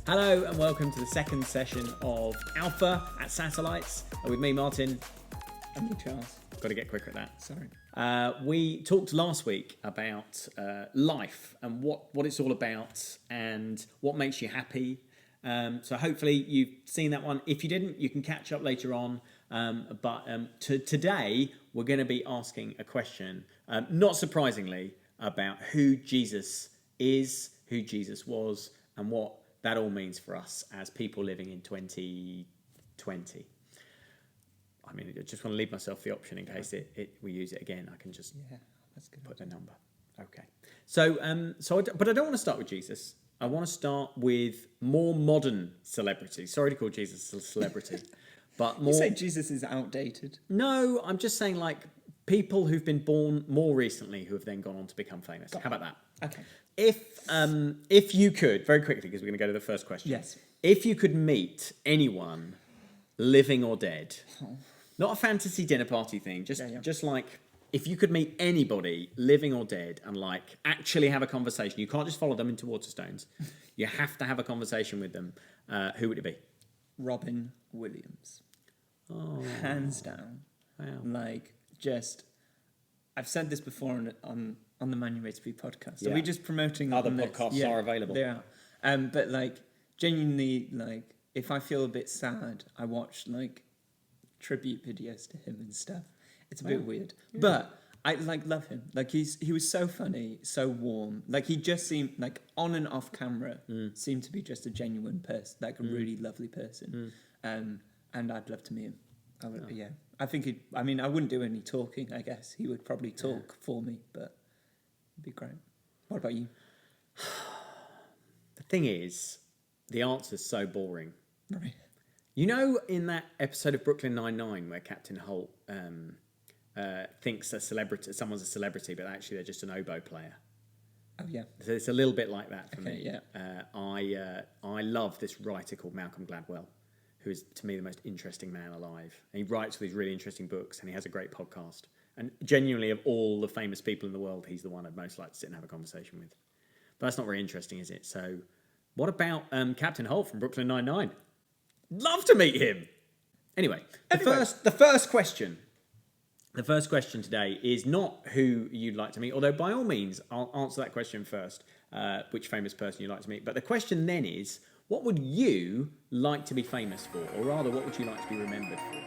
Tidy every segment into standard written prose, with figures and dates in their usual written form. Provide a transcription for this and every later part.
Hello and welcome to the second session of Alpha at Satellites with me, Martin. And you, Charles. Got to get quicker at that. Sorry. We talked last week about life and what it's all about and what makes you happy. So hopefully you've seen that one. If you didn't, you can catch up later on. But today we're going to be asking a question, not surprisingly, about who Jesus is, who Jesus was, and what that all means for us as people living in 2020. I mean, I just want to leave myself the option in case we use it again. I can just put the number. Okay. So, but I don't want to start with Jesus. I want to start with more modern celebrities. Sorry to call Jesus a celebrity, but more. You say Jesus is outdated. No, I'm just saying like people who've been born more recently who have then gone on to become famous. How about that? Okay. If you could, very quickly, because we're going to go to the first question. Yes. If you could meet anyone, living or dead, not a fantasy dinner party thing, just like if you could meet anybody, living or dead, and like actually have a conversation, you can't just follow them into Waterstones. You have to have a conversation with them. Who would it be? Robin Williams. Oh, Hands down. wow. Like, I've said this before on the Man You Made to Be podcast. Yeah. Are we just promoting Other on this? podcasts are available. They are. But like, genuinely, like, if I feel a bit sad, I watch like tribute videos to him and stuff. It's a bit weird, but I like love him. Like he was so funny, so warm. Like he just seemed like on and off camera seemed to be just a genuine person, like a really lovely person. And I'd love to meet him. I would, yeah. I think I mean, I wouldn't do any talking. I guess he would probably talk for me, but it'd be great. What about you? The thing is, the answer's so boring. Right. You know, in that episode of Brooklyn Nine-Nine where Captain Holt thinks someone's a celebrity, but actually they're just an oboe player. Oh yeah. So it's a little bit like that for me. Yeah. I love this writer called Malcolm Gladwell, who is to me the most interesting man alive. And he writes these really interesting books, and he has a great podcast. And genuinely, of all the famous people in the world, he's the one I'd most like to sit and have a conversation with. But that's not very interesting, is it? So, what about Captain Holt from Brooklyn Nine-Nine? Love to meet him. Anyway, the first question. The first question today is not who you'd like to meet, although by all means, I'll answer that question first, which famous person you'd like to meet. But the question then is, what would you like to be famous for? Or rather, what would you like to be remembered for?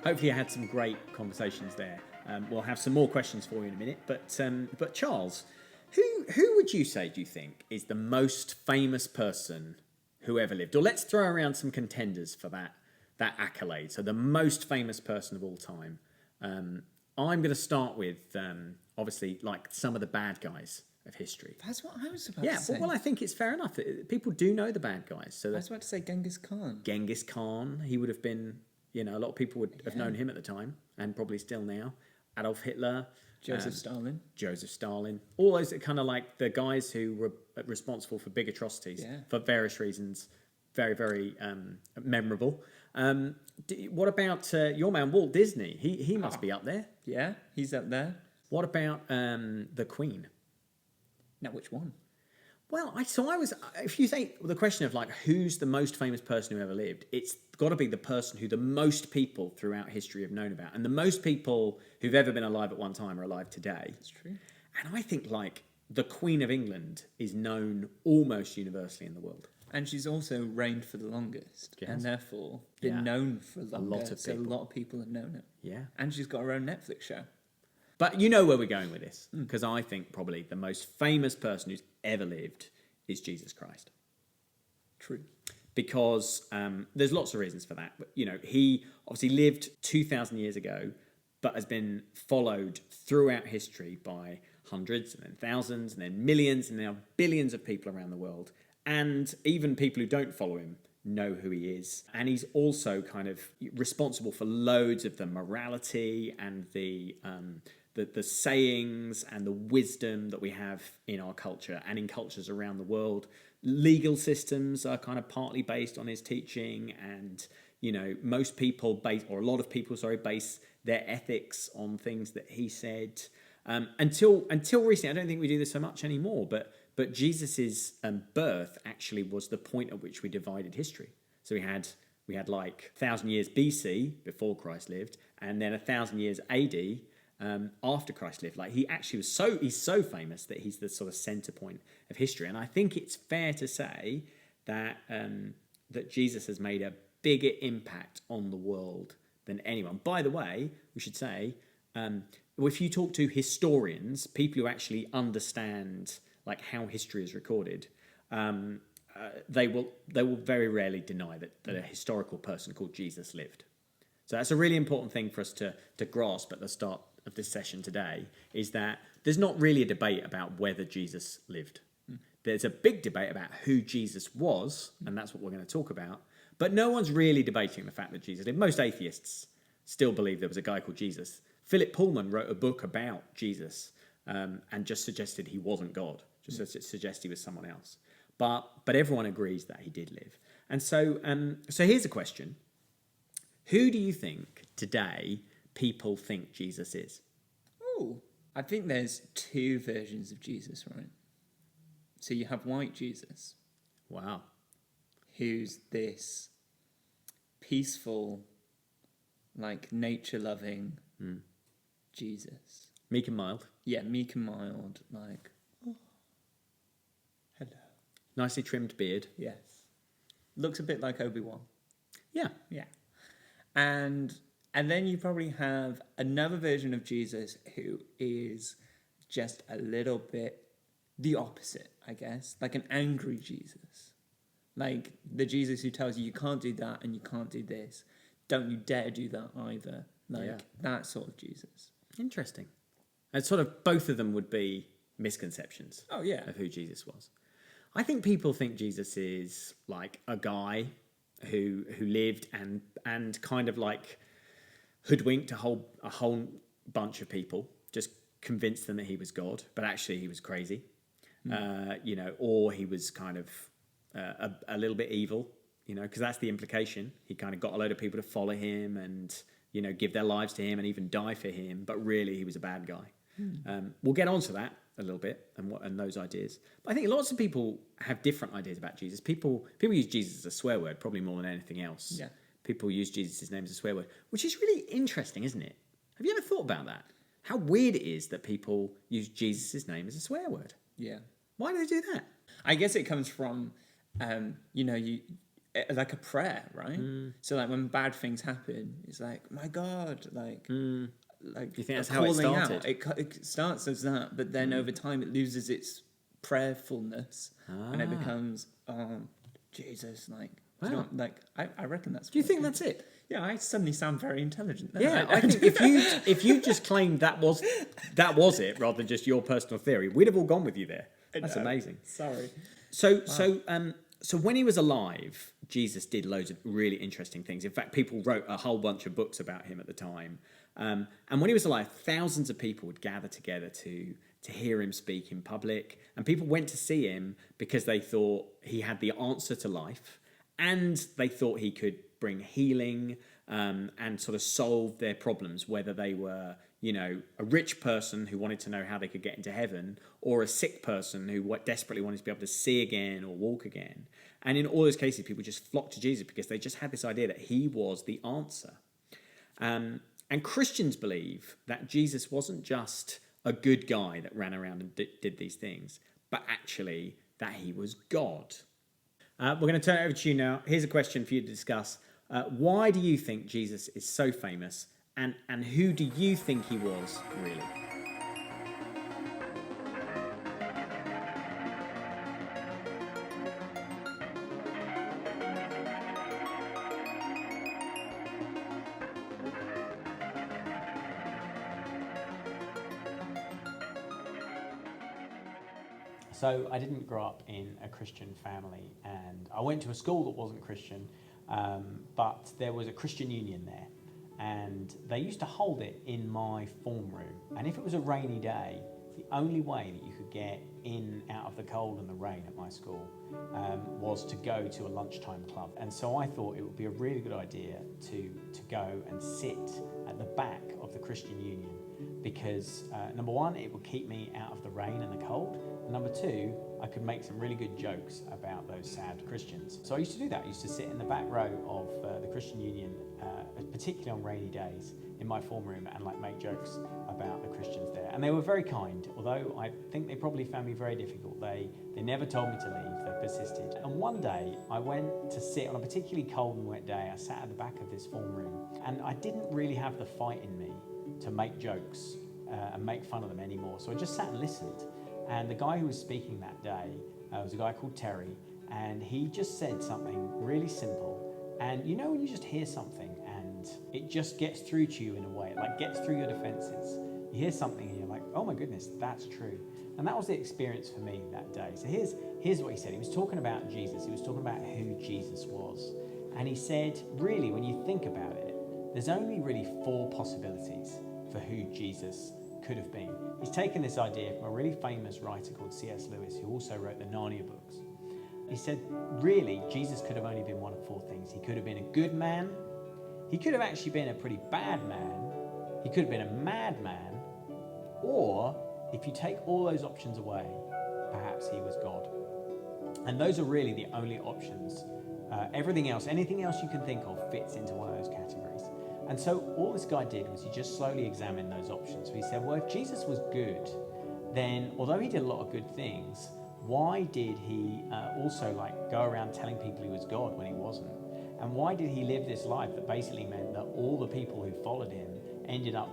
Hopefully, I had some great conversations there. We'll have some more questions for you in a minute. But Charles, who would you say, do you think, is the most famous person who ever lived? Or let's throw around some contenders for that accolade. So the most famous person of all time. I'm going to start with, obviously, like some of the bad guys of history. That's what I was about to say. Yeah, well, I think it's fair enough. People do know the bad guys. So I was about to say Genghis Khan. Genghis Khan, he would have been, a lot of people would have known him at the time, and probably still now. Adolf Hitler. Joseph Stalin. All those are kind of like the guys who were responsible for big atrocities for various reasons. Very, very memorable. What about your man, Walt Disney? He must be up there. Yeah, he's up there. What about the Queen? Now, which one? Well, if you say the question of like who's the most famous person who ever lived, it's got to be the person who the most people throughout history have known about, and the most people who've ever been alive at one time are alive today. That's true. And I think like the Queen of England is known almost universally in the world. And she's also reigned for the longest, and therefore been known for longer. A lot of people. So a lot of people have known her. Yeah. And she's got her own Netflix show. But you know where we're going with this, because I think probably the most famous person who's ever lived is Jesus Christ. True. Because there's lots of reasons for that. But, he obviously lived 2,000 years ago, but has been followed throughout history by hundreds and then thousands and then millions and now billions of people around the world. And even people who don't follow him know who he is. And he's also kind of responsible for loads of the morality and the the sayings and the wisdom that we have in our culture and in cultures around the world. Legal systems are kind of partly based on his teaching, and most people base, or a lot of people, sorry, base their ethics on things that he said. Until recently, I don't think we do this so much anymore, but Jesus's birth actually was the point at which we divided history. So we had like 1,000 years BC before Christ lived, and then 1,000 years AD after Christ lived. Like he's so famous that he's the sort of center point of history. And I think it's fair to say that that Jesus has made a bigger impact on the world than anyone. By the way, we should say, if you talk to historians, people who actually understand like how history is recorded, they will very rarely deny that a historical person called Jesus lived. So that's a really important thing for us to grasp at the start of this session today, is that there's not really a debate about whether Jesus lived. There's a big debate about who Jesus was, and that's what we're going to talk about. But no one's really debating the fact that Jesus lived. Most atheists still believe there was a guy called Jesus. Philip Pullman wrote a book about Jesus and just suggested he wasn't God, just suggested he was someone else. But everyone agrees that he did live. And so here's a question. Who do you think today people think Jesus is? Oh, I think there's two versions of Jesus, right? So you have white Jesus. Wow. Who's this peaceful, like nature-loving Jesus. Meek and mild. Yeah, meek and mild, like, oh, hello. Nicely trimmed beard. Yes. Looks a bit like Obi-Wan. Yeah. Yeah. And then you probably have another version of Jesus who is just a little bit the opposite, I guess. Like an angry Jesus. Like the Jesus who tells you can't do that and you can't do this. Don't you dare do that either. Like that sort of Jesus. Interesting. And sort of both of them would be misconceptions of who Jesus was. I think people think Jesus is like a guy who lived and kind of like hoodwinked a whole bunch of people, just convinced them that he was God, but actually he was crazy, or he was kind of a little bit evil, because that's the implication. He kind of got a load of people to follow him and give their lives to him and even die for him, but really he was a bad guy. We'll get onto that a little bit and those ideas. But I think lots of people have different ideas about Jesus. People use Jesus as a swear word probably more than anything else. Yeah. People use Jesus' name as a swear word, which is really interesting, isn't it? Have you ever thought about that? How weird it is that people use Jesus' name as a swear word. Yeah. Why do they do that? I guess it comes from, you like a prayer, right? So like when bad things happen, it's like, my God, like You think that's how it started? It starts as that, but then over time it loses its prayerfulness and it becomes, Jesus, like, Wow. I reckon that's. Do you think that's it? Yeah, I suddenly sound very intelligent. Yeah, I think if you just claimed that was it rather than just your personal theory, we'd have all gone with you there. That's amazing. Sorry. So when he was alive, Jesus did loads of really interesting things. In fact, people wrote a whole bunch of books about him at the time. And when he was alive, thousands of people would gather together to hear him speak in public. And people went to see him because they thought he had the answer to life, and they thought he could bring healing and sort of solve their problems, whether they were, a rich person who wanted to know how they could get into heaven, or a sick person who desperately wanted to be able to see again or walk again. And in all those cases, people just flocked to Jesus because they just had this idea that he was the answer. And Christians believe that Jesus wasn't just a good guy that ran around and did these things, but actually that he was God. We're going to turn it over to you now. Here's a question for you to discuss. Why do you think Jesus is so famous, and who do you think he was, really? So I didn't grow up in a Christian family, and I went to a school that wasn't Christian, but there was a Christian union there. and they used to hold it in my form room. And if it was a rainy day, the only way that you could get in out of the cold and the rain at my school was to go to a lunchtime club. And so I thought it would be a really good idea to go and sit at the back of the Christian Union, because number one, it would keep me out of the rain and the cold, and number two, I could make some really good jokes about those sad Christians. So I used to do that. I used to sit in the back row of the Christian Union, particularly on rainy days, in my form room, and like make jokes about the Christians there. And they were very kind, although I think they probably found me very difficult. They never told me to leave, they persisted. And one day I went to sit on a particularly cold and wet day. I sat at the back of this form room, and I didn't really have the fight in me to make jokes and make fun of them anymore. So I just sat and listened. And the guy who was speaking that day was a guy called Terry, and he just said something really simple. And you know when you just hear something and it just gets through to you in a way, it like gets through your defenses. You hear something and you're like, oh my goodness, that's true. And that was the experience for me that day. So here's what he said. He was talking about Jesus. He was talking about who Jesus was. And he said, really, when you think about it, there's only really 4 possibilities for who Jesus could have been. He's taken this idea from a really famous writer called C.S. Lewis, who also wrote the Narnia books. He said, really, Jesus could have only been one of 4 things. He could have been a good man. He could have actually been a pretty bad man. He could have been a madman. Or, if you take all those options away, perhaps he was God. And those are really the only options. Everything else, anything else you can think of, fits into one of those categories. And so all this guy did was he just slowly examined those options. So he said, well, if Jesus was good, then although he did a lot of good things, why did he also go around telling people he was God when he wasn't? And why did he live this life that basically meant that all the people who followed him ended up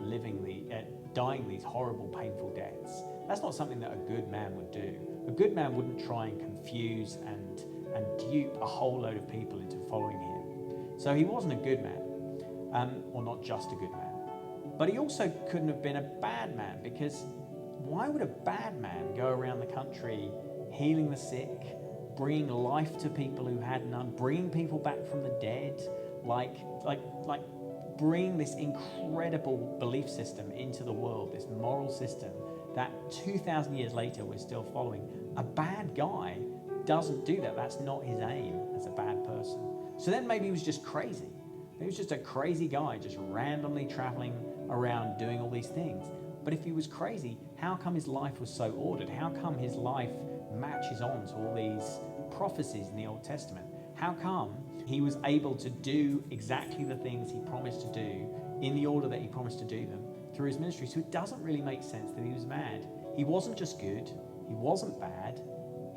dying these horrible, painful deaths? That's not something that a good man would do. A good man wouldn't try and confuse and dupe a whole load of people into following him. So he wasn't a good man. Or not just a good man. But he also couldn't have been a bad man, because why would a bad man go around the country healing the sick, bringing life to people who had none, bringing people back from the dead, like bring this incredible belief system into the world, this moral system that 2,000 years later we're still following? A bad guy doesn't do that. That's not his aim as a bad person. So then maybe he was just crazy. He was just a crazy guy, just randomly traveling around doing all these things. But if he was crazy, how come his life was so ordered? How come his life matches on to all these prophecies in the Old Testament? How come he was able to do exactly the things he promised to do in the order that he promised to do them through his ministry? So it doesn't really make sense that he was mad. He wasn't just good. He wasn't bad.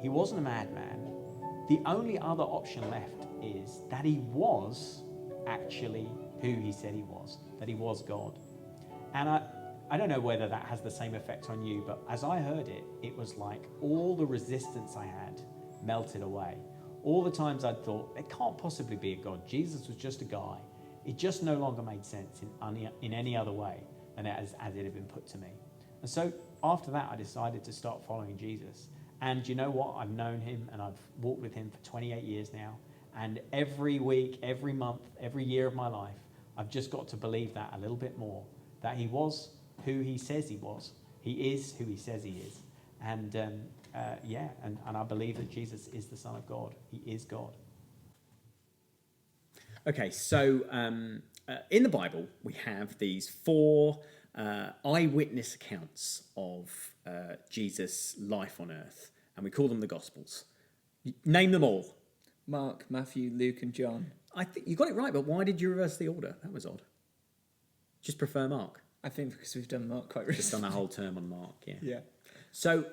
He wasn't a madman. The only other option left is that he was actually who he said he was, that he was God. And I don't know whether that has the same effect on you, but as I heard it, it was like all the resistance I had melted away. All the times I'd thought, it can't possibly be a God. Jesus was just a guy. It just no longer made sense in any other way than as it had been put to me. And so after that, I decided to start following Jesus. And you know what? I've known him and I've walked with him for 28 years now. And every week, every month, every year of my life, I've just got to believe that a little bit more, that he was who he says he was. He is who he says he is. And and I believe that Jesus is the Son of God. He is God. Okay, so in the Bible, we have these 4 eyewitness accounts of Jesus' life on earth, and we call them the Gospels. Name them all. Mark, Matthew, Luke, and John. I think you got it right, but why did you reverse the order? That was odd. Just prefer Mark. I think because we've done Mark quite recently. Just done a whole term on Mark, yeah. Yeah. So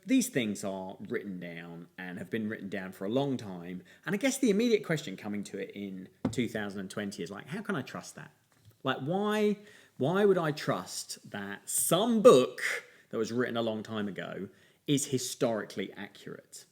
these things are written down and have been written down for a long time. And I guess the immediate question coming to it in 2020 is how can I trust that? Why would I trust that some book that was written a long time ago is historically accurate?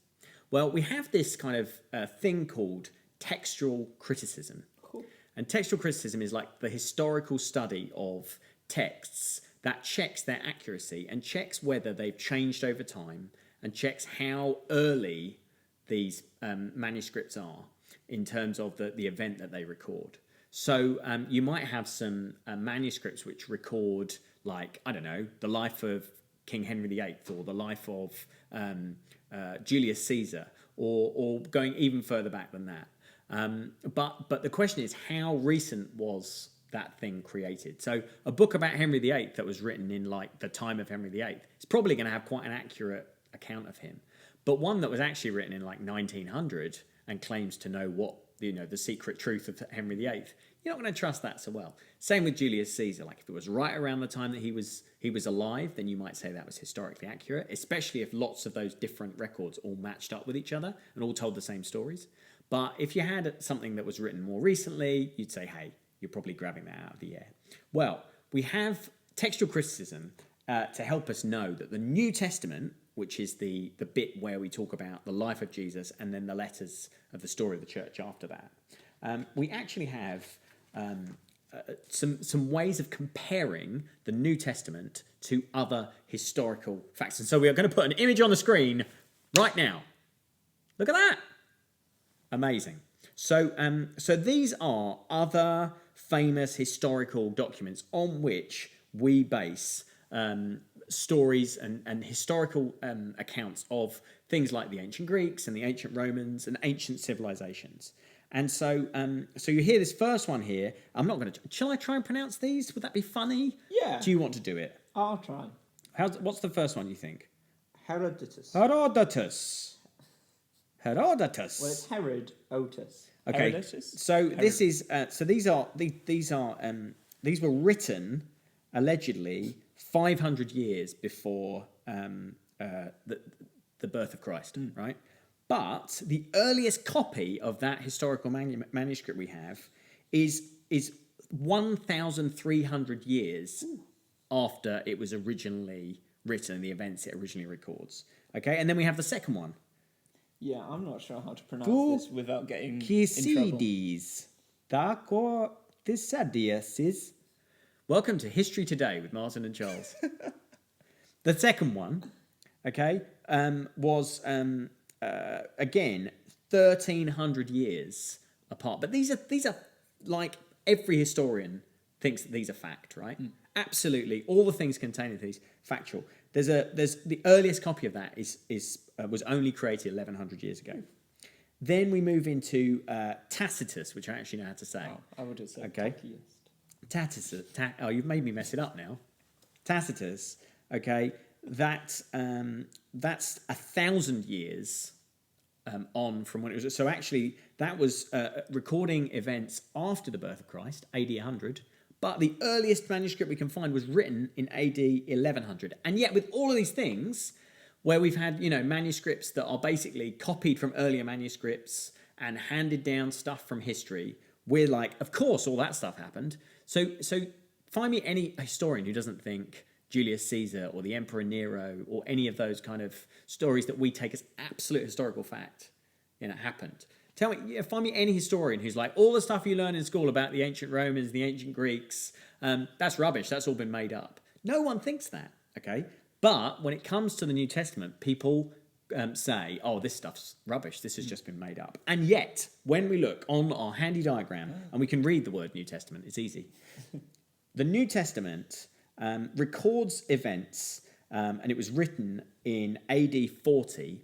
Well, we have this kind of thing called textual criticism. Cool. And textual criticism is like the historical study of texts that checks their accuracy and checks whether they've changed over time and checks how early these manuscripts are in terms of the event that they record. So you might have some manuscripts which record, like, I don't know, the life of King Henry VIII or the life of Julius Caesar, or going even further back than that. But the question is, how recent was that thing created? So a book about Henry VIII that was written in like the time of Henry VIII, it's probably going to have quite an accurate account of him. But one that was actually written in like 1900 and claims to know what, the secret truth of Henry VIII, you're not going to trust that so well. Same with Julius Caesar. Like if it was right around the time that he was alive, then you might say that was historically accurate, especially if lots of those different records all matched up with each other and all told the same stories. But if you had something that was written more recently, you'd say, hey, you're probably grabbing that out of the air. Well, we have textual criticism to help us know that the New Testament, which is the bit where we talk about the life of Jesus and then the letters of the story of the church after that, we actually have some ways of comparing the New Testament to other historical facts. And so we are going to put an image on the screen right now. Look at that. Amazing. So these are other famous historical documents on which we base stories and historical accounts of things like the ancient Greeks and the ancient Romans and ancient civilizations. And so you hear this first one here. I'm not going to. Shall I try and pronounce these? Would that be funny? Yeah. Do you want to do it? I'll try. What's the first one you think? Herodotus. Herodotus. Well, it's Herod Otus. Okay. Herodotus? So this is these were written allegedly 500 years before the birth of Christ, right? But the earliest copy of that historical manuscript we have is 1,300 years after it was originally written, the events it originally records. Okay, and then we have the second one. Yeah, I'm not sure how to pronounce this without getting in trouble. Thucydides. Welcome to History Today with Martin and Charles. The second one, okay, was again 1,300 years apart. But these are like every historian thinks that these are fact, right? Absolutely, all the things contained in these factual. There's the earliest copy of that was only created 1,100 years ago. Then we move into Tacitus, which I actually know how to say. Oh, I would have said Okay. Tacitus. Oh, you've made me mess it up now. Tacitus, okay, that's 1,000 years on from when it was. So actually, that was recording events after the birth of Christ, AD 100. But the earliest manuscript we can find was written in AD 1100. And yet, with all of these things, where we've had manuscripts that are basically copied from earlier manuscripts and handed down stuff from history, we're like, of course, all that stuff happened. So find me any historian who doesn't think Julius Caesar or the Emperor Nero or any of those kind of stories that we take as absolute historical fact, happened. Find me any historian who's like, all the stuff you learn in school about the ancient Romans, the ancient Greeks, that's rubbish. That's all been made up. No one thinks that, okay? But when it comes to the New Testament, people say, oh, this stuff's rubbish. This has just been made up. And yet, when we look on our handy diagram, and we can read the word New Testament, it's easy. The New Testament records events, and it was written in AD 40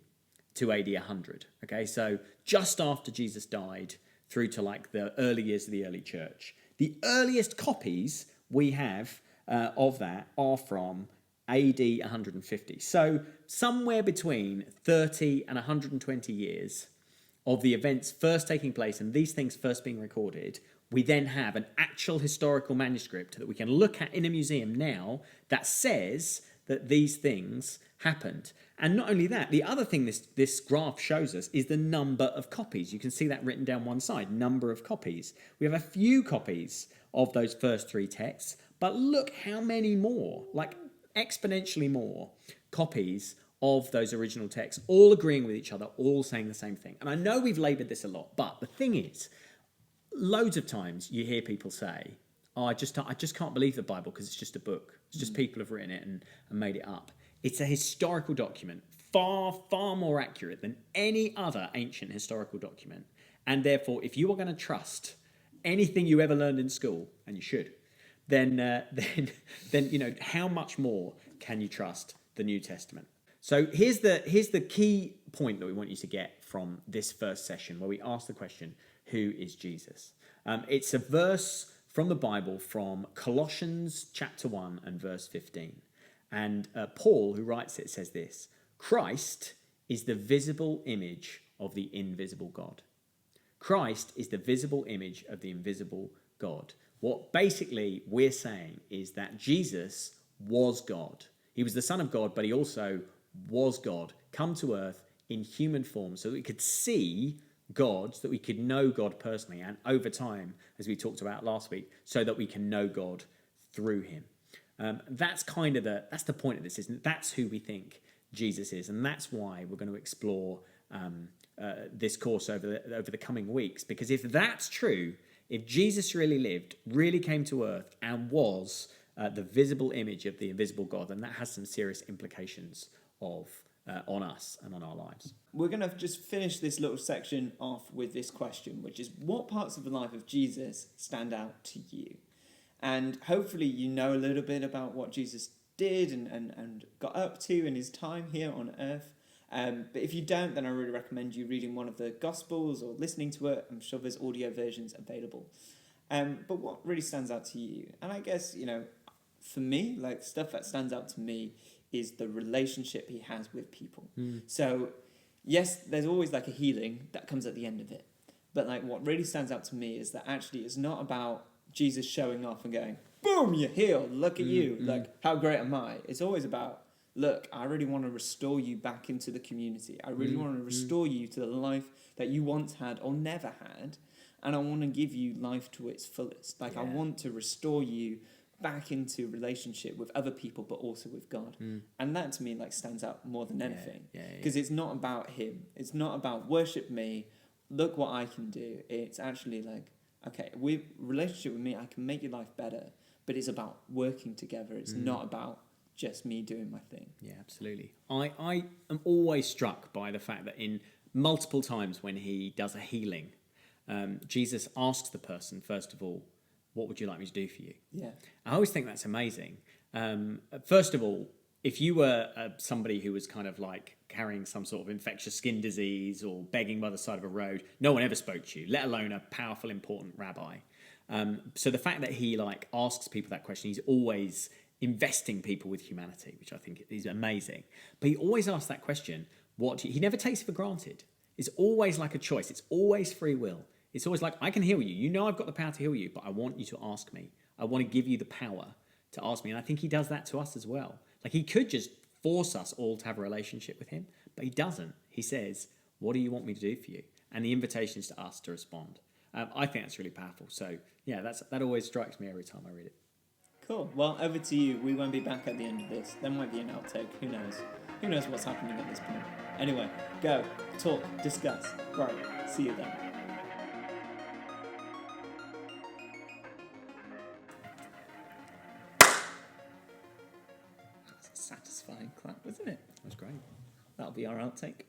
to AD 100. Okay, so just after Jesus died through to like the early years of the early church. The earliest copies we have of that are from AD 150. So somewhere between 30 and 120 years of the events first taking place and these things first being recorded, we then have an actual historical manuscript that we can look at in a museum now that says that these things happened. And not only that, the other thing this graph shows us is the number of copies. You can see that written down one side, number of copies. We have a few copies of those first three texts, but look how many more, like exponentially more copies of those original texts, all agreeing with each other, all saying the same thing. And I know we've laboured this a lot, but the thing is, loads of times you hear people say, oh, I just can't believe the Bible because it's just a book. It's just people have written it and made it up. It's a historical document, far, far more accurate than any other ancient historical document. And therefore, if you are going to trust anything you ever learned in school, and you should, then how much more can you trust the New Testament? So here's the key point that we want you to get from this first session, where we ask the question, who is Jesus? It's a verse from the Bible, from Colossians chapter 1 and verse 15. And Paul, who writes it, says this: Christ is the visible image of the invisible God. Christ is the visible image of the invisible God. What basically we're saying is that Jesus was God. He was the Son of God, but he also was God, come to earth in human form so that we could see God, so that we could know God personally, and over time, as we talked about last week, so that we can know God through him. That's the point of this, isn't it? That's who we think Jesus is, and that's why we're going to explore this course over the coming weeks. Because if that's true, if Jesus really lived, really came to earth, and was the visible image of the invisible God, then that has some serious implications on us and on our lives. We're going to just finish this little section off with this question, which is, what parts of the life of Jesus stand out to you? And hopefully you know a little bit about what Jesus did and got up to in his time here on earth. But if you don't, then I really recommend you reading one of the Gospels or listening to it. I'm sure there's audio versions available. But what really stands out to you? And I guess, for me, like, stuff that stands out to me is the relationship he has with people. So, yes, there's always like a healing that comes at the end of it. But like, what really stands out to me is that actually it's not about Jesus showing off and going, boom, you're healed, look at you, like, how great am I? It's always about, look, I really want to restore you back into the community. I really want to restore you to the life that you once had or never had. And I want to give you life to its fullest. Like, I want to restore you back into relationship with other people, but also with God. And that to me, like, stands out more than anything. Because it's not about him. It's not about worship me, look what I can do. It's actually like, okay, with relationship with me, I can make your life better. But it's about working together. It's not about just me doing my thing. Yeah, absolutely. I am always struck by the fact that in multiple times when he does a healing, Jesus asks the person, first of all, what would you like me to do for you? Yeah. I always think that's amazing. First of all, if you were somebody who was kind of like carrying some sort of infectious skin disease or begging by the side of a road, no one ever spoke to you, let alone a powerful, important rabbi. So the fact that he like asks people that question, he's always investing people with humanity, which I think is amazing. But he always asks that question, he never takes it for granted. It's always like a choice. It's always free will. It's always like, I can heal you. You know I've got the power to heal you, but I want you to ask me. I want to give you the power to ask me. And I think he does that to us as well. Like, he could just force us all to have a relationship with him, but he doesn't. He says, what do you want me to do for you? And the invitation is to us to respond. I think that's really powerful. So, yeah, that always strikes me every time I read it. Cool. Well, over to you. We won't be back at the end of this. There might be an outtake. Who knows? Who knows what's happening at this point? Anyway, go, talk, discuss. Right. See you then. That's a satisfying clap, wasn't it? That's great. That'll be our outtake.